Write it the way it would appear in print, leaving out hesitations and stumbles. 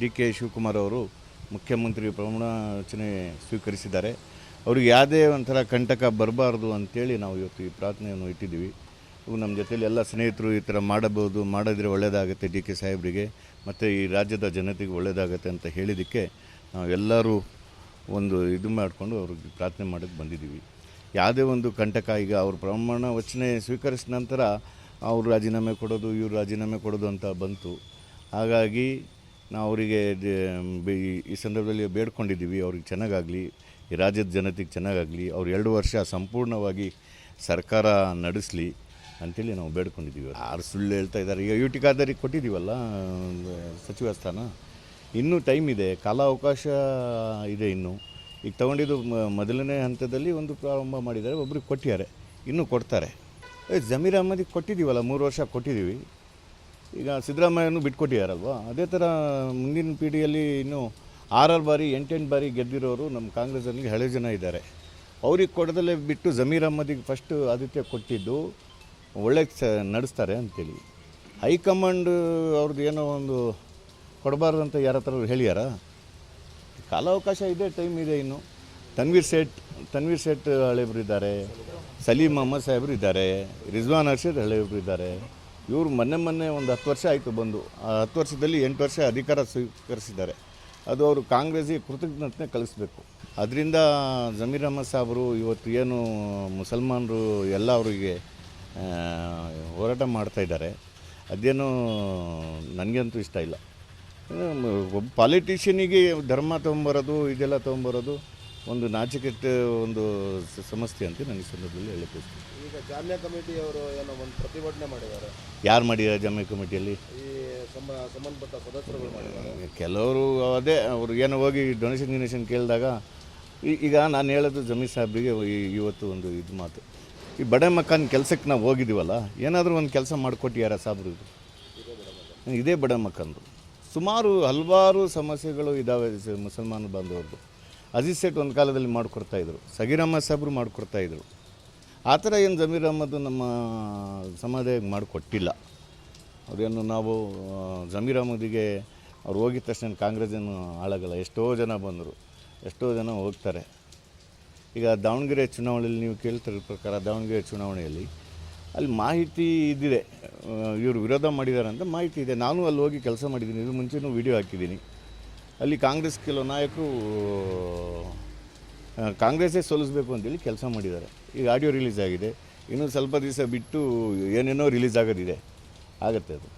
D K Shivakumar ಅವರು ಮುಖ್ಯಮಂತ್ರಿ ಪ್ರಮಾಣ ವಚನ ಸ್ವೀಕರಿಸಿದ್ದಾರೆ. ಅವ್ರಿಗೆ ಯಾವುದೇ ಒಂಥರ ಕಂಟಕ ಬರಬಾರ್ದು ಅಂತೇಳಿ ನಾವು ಇವತ್ತು ಈ ಪ್ರಾರ್ಥನೆಯನ್ನು ಇಟ್ಟಿದ್ದೀವಿ. ನಮ್ಮ ಜೊತೆಯಲ್ಲಿ ಎಲ್ಲ ಸ್ನೇಹಿತರು ಈ ಥರ ಮಾಡಬಹುದು, ಮಾಡಿದ್ರೆ ಒಳ್ಳೆಯದಾಗುತ್ತೆ ಡಿ ಕೆ ಸಾಹೇಬರಿಗೆ ಮತ್ತು ಈ ರಾಜ್ಯದ ಜನತೆಗೆ ಒಳ್ಳೆಯದಾಗುತ್ತೆ ಅಂತ ಹೇಳಿದ್ದಕ್ಕೆ ನಾವು ಎಲ್ಲರೂ ಒಂದು ಇದು ಮಾಡಿಕೊಂಡು ಅವ್ರಿಗೆ ಪ್ರಾರ್ಥನೆ ಮಾಡೋಕ್ಕೆ ಬಂದಿದ್ದೀವಿ. ಯಾವುದೇ ಒಂದು ಕಂಟಕ ಈಗ ಅವ್ರ ಪ್ರಮಾಣ ವಚನ ಸ್ವೀಕರಿಸಿದ ನಂತರ ಅವರು ರಾಜೀನಾಮೆ ಕೊಡೋದು, ಇವರು ರಾಜೀನಾಮೆ ಕೊಡೋದು ಅಂತ ಬಂತು. ಹಾಗಾಗಿ ನಾವು ಅವರಿಗೆ ಈ ಸಂದರ್ಭದಲ್ಲಿ ಬೇಡ್ಕೊಂಡಿದ್ದೀವಿ, ಅವ್ರಿಗೆ ಚೆನ್ನಾಗಾಗಲಿ, ಈ ರಾಜ್ಯದ ಜನತೆಗೆ ಚೆನ್ನಾಗಾಗಲಿ, ಅವ್ರು 2 ವರ್ಷ ಸಂಪೂರ್ಣವಾಗಿ ಸರ್ಕಾರ ನಡೆಸಲಿ ಅಂಥೇಳಿ ನಾವು ಬೇಡ್ಕೊಂಡಿದ್ದೀವಿ. ಯಾರು ಸುಳ್ಳು ಹೇಳ್ತಾ ಇದ್ದಾರೆ? ಈಗ ಯು ಟಿ ಖಾದರಿಗೆ ಕೊಟ್ಟಿದ್ದೀವಲ್ಲ ಸಚಿವ ಸ್ಥಾನ, ಇನ್ನೂ ಟೈಮ್ ಇದೆ, ಕಾಲಾವಕಾಶ ಇದೆ. ಇನ್ನೂ ಈಗ ತೊಗೊಂಡಿದ್ದು ಮೊದಲನೇ ಹಂತದಲ್ಲಿ ಒಂದು ಪ್ರಾರಂಭ ಮಾಡಿದ್ದಾರೆ, ಒಬ್ರಿಗೆ ಕೊಟ್ಟಿದ್ದಾರೆ, ಇನ್ನೂ ಕೊಡ್ತಾರೆ. ಜಮೀರ್ ಅಹ್ಮದಿಗೆ ಕೊಟ್ಟಿದ್ದೀವಲ್ಲ, 3 ವರ್ಷ ಕೊಟ್ಟಿದ್ದೀವಿ. ಈಗ ಸಿದ್ದರಾಮಯ್ಯನೂ ಬಿಟ್ಕೊಟ್ಟಿದ್ದಾರಲ್ವ, ಅದೇ ಥರ ಮುಂದಿನ ಪೀಳಿಗೆಯಲ್ಲಿ ಇನ್ನೂ 6 ಬಾರಿ 8 ಬಾರಿ ಗೆದ್ದಿರೋರು ನಮ್ಮ ಕಾಂಗ್ರೆಸ್ಸಲ್ಲಿ ಹಳೆ ಜನ ಇದ್ದಾರೆ. ಅವ್ರಿಗೆ ಕೊಡದಲ್ಲೇ ಬಿಟ್ಟು ಜಮೀರ್ ಅಹ್ಮದಿಗೆ ಫಸ್ಟ್ ಆದಿತ್ಯ ಕೊಟ್ಟಿದ್ದು ಒಳ್ಳೆ ನಡೆಸ್ತಾರೆ ಅಂತೇಳಿ. ಹೈಕಮಾಂಡ್ ಅವ್ರದ್ದು ಏನೋ ಒಂದು ಕೊಡಬಾರ್ದು ಅಂತ ಯಾರ ಹತ್ರ ಹೇಳ್ಯಾರ? ಕಾಲಾವಕಾಶ ಇದೆ, ಟೈಮ್ ಇದೆ. ಇನ್ನು ತನ್ವೀರ್ ಸೇಠ್ ಹಳೆಯವರು ಇದ್ದಾರೆ, ಸಲೀಮ್ ಅಹ್ಮದ್ ಸಾಹೇಬರು ಇದ್ದಾರೆ, ರಿಜ್ವಾನ್ ಅರ್ಷದ್ ಹಳೆಯವರು ಇದ್ದಾರೆ. ಇವರು ಮೊನ್ನೆ ಒಂದು 10 ವರ್ಷ ಆಯಿತು ಬಂದು. ಆ 10 ವರ್ಷದಲ್ಲಿ 8 ವರ್ಷ ಅಧಿಕಾರ ಸ್ವೀಕರಿಸಿದ್ದಾರೆ. ಅದು ಅವರು ಕಾಂಗ್ರೆಸ್ಸಿಗೆ ಕೃತಜ್ಞತೆ ಕಳಿಸ್ಬೇಕು. ಅದರಿಂದ ಜಮೀರ್ ಅಹ್ಮದ್ ಸಾಹೇಬರು ಇವತ್ತು ಏನು ಮುಸಲ್ಮಾನರು ಎಲ್ಲ ಅವರಿಗೆ ಹೋರಾಟ ಮಾಡ್ತಾಯಿದ್ದಾರೆ, ಅದೇನೋ ನನಗಂತೂ ಇಷ್ಟ ಇಲ್ಲ. ಒಬ್ಬ ಪಾಲಿಟಿಷಿಯನಿಗೆ ಧರ್ಮ ತೊಗೊಂಬರೋದು, ಇದೆಲ್ಲ ತೊಗೊಂಬರೋದು ಒಂದು ನಾಚಿಕೆಟ್ಟ ಒಂದು ಸಮಸ್ಯೆ ಅಂತ ನನ್ನ ಸಂದರ್ಭದಲ್ಲಿ ಹೇಳಕ್ಕೆ ಇಷ್ಟ. ಈಗ ಜಾಮ್ಯಾ ಕಮಿಟಿಯವರು ಏನೋ ಒಂದು ಪ್ರತಿಭಟನೆ ಮಾಡಿದ್ದಾರೆ. ಯಾರು ಮಾಡಿದ್ದಾರೆ ಜಾಮ್ಯಾ ಕಮಿಟಿಯಲ್ಲಿ? ಈ ಸಂಬಂಧಪಟ್ಟ ಸದಸ್ಯರುಗಳು ಮಾಡಿದ್ದಾರೆ. ಕೆಲವರು ಅದೇ ಅವರು ಏನೋ ಹೋಗಿ ಡೊನೇಷನ್ ಕೇಳಿದಾಗ ಈಗ ನಾನು ಹೇಳೋದು ಜಮೀರ್ ಸಾಹೇಬ್ರಿಗೆ ಇವತ್ತು ಒಂದು ಇದು ಮಾತು, ಈ ಬಡ ಮಕ್ಕನ ಕೆಲಸಕ್ಕೆ ನಾವು ಹೋಗಿದ್ದೀವಲ್ಲ, ಏನಾದರೂ ಒಂದು ಕೆಲಸ ಮಾಡಿಕೊಟ್ಟಿಯಾರ ಸಾಬ್ರು? ಇದೇ ಬಡ ಮಕ್ಕಂದು ಸುಮಾರು ಹಲವಾರು ಸಮಸ್ಯೆಗಳು ಇದ್ದಾವೆ ಮುಸಲ್ಮಾನ ಬಾಂಧವರದು. ಅಜೀಜ್ ಸೇಠ್ ಒಂದು ಕಾಲದಲ್ಲಿ ಮಾಡಿಕೊಡ್ತಾಯಿದ್ರು, ಸಗೀರ್ ಅಹ್ಮದ್ ಸಾಹೇಬರು ಮಾಡಿಕೊಡ್ತಾಯಿದ್ರು. ಆ ಥರ ಏನು ಜಮೀರ್ ಅಹ್ಮದ್ ನಮ್ಮ ಸಮಾಜಕ್ಕೆ ಮಾಡಿಕೊಟ್ಟಿಲ್ಲ. ಅವರೇನು ನಾವು ಜಮೀರ್ ಅಹ್ಮದಿಗೆ ಅವ್ರು ಹೋಗಿದ ತಕ್ಷಣ ಕಾಂಗ್ರೆಸ್ ಏನು ಹಾಳಾಗಲ್ಲ. ಎಷ್ಟೋ ಜನ ಬಂದರು, ಎಷ್ಟೋ ಜನ ಹೋಗ್ತಾರೆ. ಈಗ ದಾವಣಗೆರೆ ಚುನಾವಣೆಯಲ್ಲಿ ನೀವು ಕೇಳ್ತಿರೋ ಪ್ರಕಾರ, ದಾವಣಗೆರೆ ಚುನಾವಣೆಯಲ್ಲಿ ಅಲ್ಲಿ ಮಾಹಿತಿ ಇದ್ದಿದೆ, ಇವರು ವಿರೋಧ ಮಾಡಿದ್ದಾರೆ ಅಂತ ಮಾಹಿತಿ ಇದೆ. ನಾನು ಅಲ್ಲಿ ಹೋಗಿ ಕೆಲಸ ಮಾಡಿದ್ದೀನಿ, ಇದು ಮುಂಚೆನೂ ವಿಡಿಯೋ ಹಾಕಿದ್ದೀನಿ. ಅಲ್ಲಿ ಕಾಂಗ್ರೆಸ್ ಕೆಲವು ನಾಯಕರು ಕಾಂಗ್ರೆಸ್ಸೇ ಸೋಲಿಸಬೇಕು ಅಂತೇಳಿ ಕೆಲಸ ಮಾಡಿದ್ದಾರೆ. ಈಗ ಆಡಿಯೋ ರಿಲೀಸ್ ಆಗಿದೆ, ಇನ್ನೂ ಸ್ವಲ್ಪ ದಿವಸ ಬಿಟ್ಟು ಏನೇನೋ ರಿಲೀಸ್ ಆಗೋದಿದೆ, ಆಗುತ್ತೆ ಅದು.